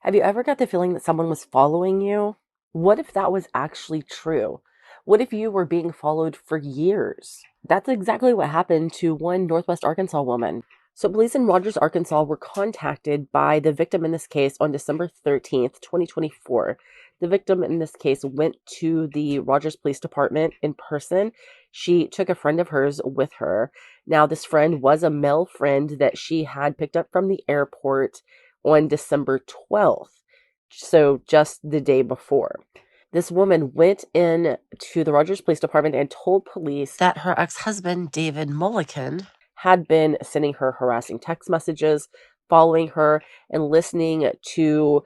Have you ever got the feeling that someone was following you? What if that was actually true? What if you were being followed for years? That's exactly what happened to one Northwest Arkansas woman. So, police in Rogers, Arkansas were contacted by the victim in this case on December 13th, 2024. The victim in this case went to the Rogers Police Department in person. She took a friend of hers with her. Now, this friend was a male friend that she had picked up from the airport on December 12th, so just the day before. This woman went in to the Rogers Police Department and told police that her ex-husband, David Mulliken, had been sending her harassing text messages, following her, and listening to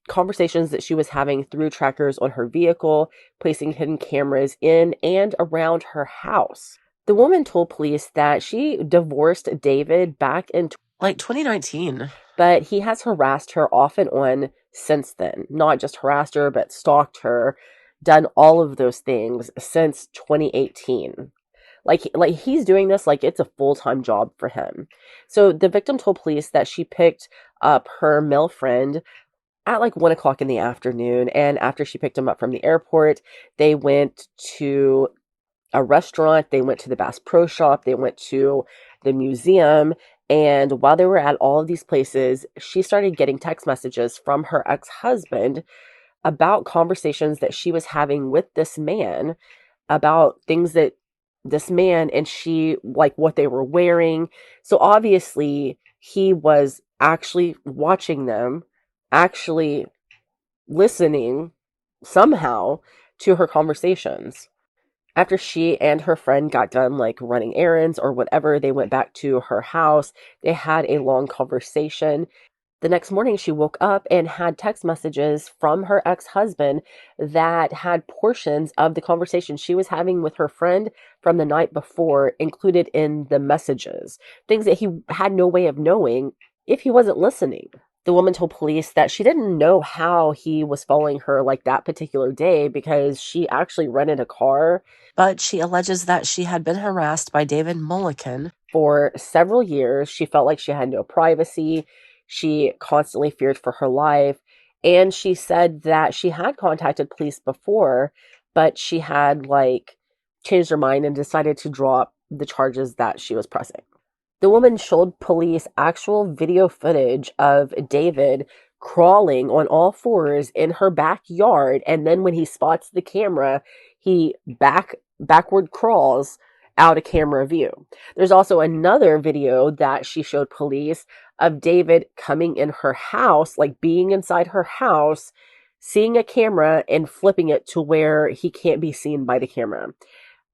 conversations that she was having through trackers on her vehicle, placing hidden cameras in and around her house. The woman told police that she divorced David back in 2019, but he has harassed her off and on since then. Not just harassed her, but stalked her, done all of those things since 2018. Like he's doing this like it's a full-time job for him. So the victim told police that she picked up her male friend at like 1 o'clock in the afternoon, and after she picked him up from the airport, they went to a restaurant, they went to the Bass Pro Shop, they went to the museum, and while they were at all of these places, she started getting text messages from her ex-husband about conversations that she was having with this man, about things that this man and she, like what they were wearing. So obviously, he was actually watching them, actually listening somehow to her conversations. After she and her friend got done like running errands or whatever, they went back to her house. They had a long conversation. The next morning, she woke up and had text messages from her ex-husband that had portions of the conversation she was having with her friend from the night before included in the messages, things that he had no way of knowing if he wasn't listening. The woman told police that she didn't know how he was following her like that particular day because she actually rented a car, but she alleges that she had been harassed by David Mulliken for several years. She felt like she had no privacy. She constantly feared for her life. And she said that she had contacted police before, but she had like changed her mind and decided to drop the charges that she was pressing. The woman showed police actual video footage of David crawling on all fours in her backyard, and then when he spots the camera, he backward crawls out of camera view. There's also another video that she showed police of David coming in her house, like being inside her house, seeing a camera and flipping it to where he can't be seen by the camera.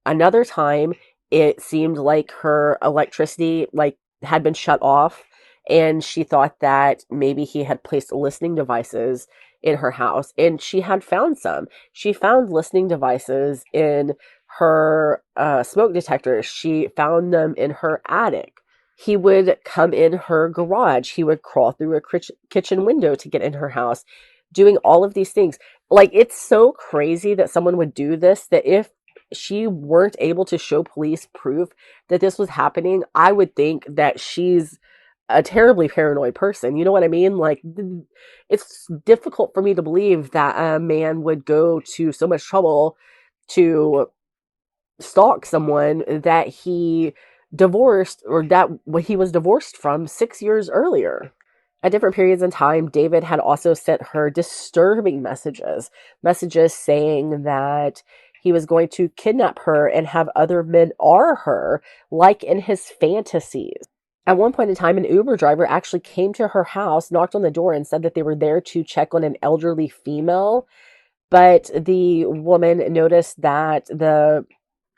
Another time, it seemed like her electricity like had been shut off, and she thought that maybe he had placed listening devices in her house, and she had found some. She found listening devices in her smoke detector. She found them in her attic. He would come in her garage. He would crawl through a kitchen window to get in her house, doing all of these things. Like, it's so crazy that someone would do this, that if she weren't able to show police proof that this was happening, I would think that she's a terribly paranoid person. You know what I mean? Like, it's difficult for me to believe that a man would go to so much trouble to stalk someone that he divorced, or that he was divorced from 6 years earlier. At different periods in time, David had also sent her disturbing messages saying that he was going to kidnap her and have other men R her, like in his fantasies. At one point in time, an Uber driver actually came to her house, knocked on the door, and said that they were there to check on an elderly female. But the woman noticed that the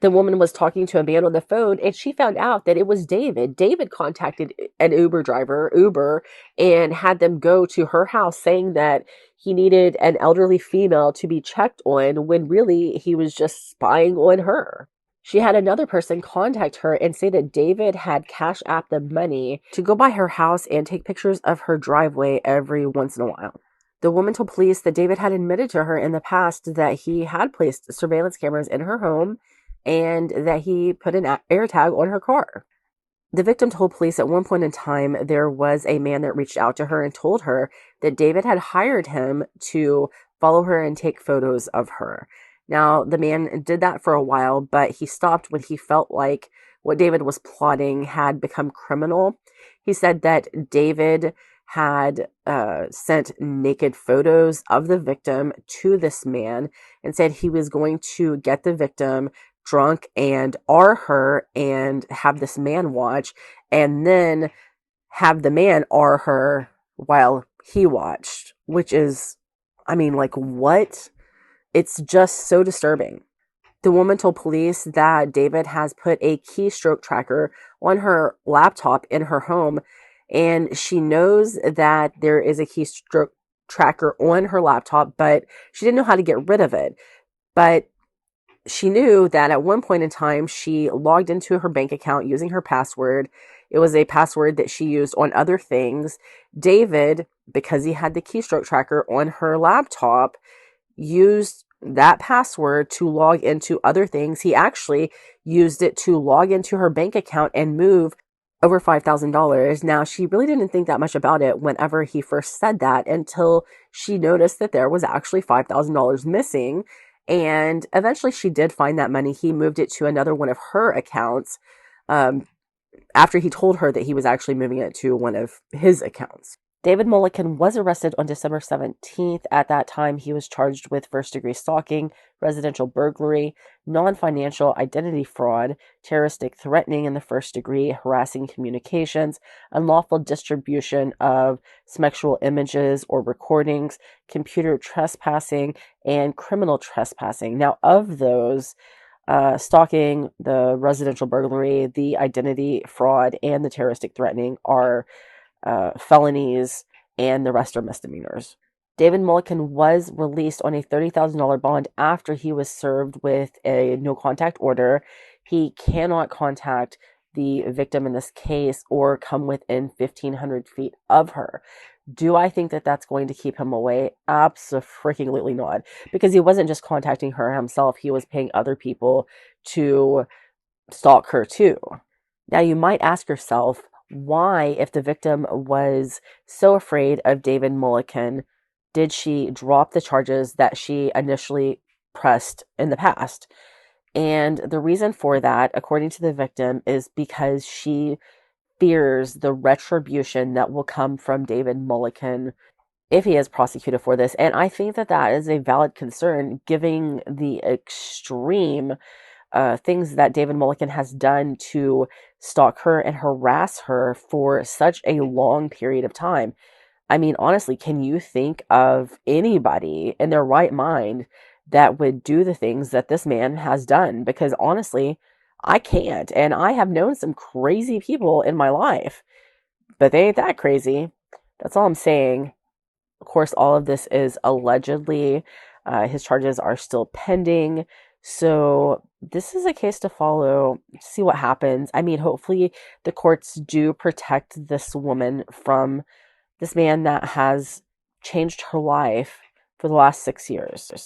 woman was talking to a man on the phone, and she found out that it was David. David contacted an Uber driver, Uber, and had them go to her house saying that he needed an elderly female to be checked on when really he was just spying on her. She had another person contact her and say that David had Cash App the money to go by her house and take pictures of her driveway every once in a while. The woman told police that David had admitted to her in the past that he had placed surveillance cameras in her home and that he put an air tag on her car. The victim told police at one point in time there was a man that reached out to her and told her that David had hired him to follow her and take photos of her. Now, the man did that for a while, but he stopped when he felt like what David was plotting had become criminal. He said that David had sent naked photos of the victim to this man and said he was going to get the victim drunk and R her and have this man watch and then have the man R her while he watched, which is, I mean, like, what? It's just so disturbing. The woman told police that David has put a keystroke tracker on her laptop in her home, and she knows that there is a keystroke tracker on her laptop, but she didn't know how to get rid of it. But she knew that at one point in time, she logged into her bank account using her password. It was a password that she used on other things. David, because he had the keystroke tracker on her laptop, used that password to log into other things. He actually used it to log into her bank account and move over $5,000. Now, she really didn't think that much about it whenever he first said that until she noticed that there was actually $5,000 missing. And eventually she did find that money. He moved it to another one of her accounts um, after he told her that he was actually moving it to one of his accounts. David Mulliken was arrested on December 17th. At that time, he was charged with first-degree stalking, residential burglary, non-financial identity fraud, terroristic threatening in the first degree, harassing communications, unlawful distribution of sexual images or recordings, computer trespassing, and criminal trespassing. Now, of those, stalking, the residential burglary, the identity fraud, and the terroristic threatening are felonies, and the rest are misdemeanors. David Mulliken was released on a $30,000 bond after he was served with a no contact order. He cannot contact the victim in this case or come within 1,500 feet of her. Do I think that that's going to keep him away? Absolutely not. Because he wasn't just contacting her himself, he was paying other people to stalk her too. Now, you might ask yourself, why, if the victim was so afraid of David Mulliken, did she drop the charges that she initially pressed in the past? And the reason for that, according to the victim, is because she fears the retribution that will come from David Mulliken if he is prosecuted for this. And I think that that is a valid concern, given the extreme things that David Mulliken has done to stalk her and harass her for such a long period of time. I mean, honestly, can you think of anybody in their right mind that would do the things that this man has done? Because honestly, I can't. And I have known some crazy people in my life, but they ain't that crazy. That's all I'm saying. Of course, all of this is allegedly. His charges are still pending. So this is a case to follow, see what happens. I mean, hopefully the courts do protect this woman from this man that has changed her life for the last 6 years.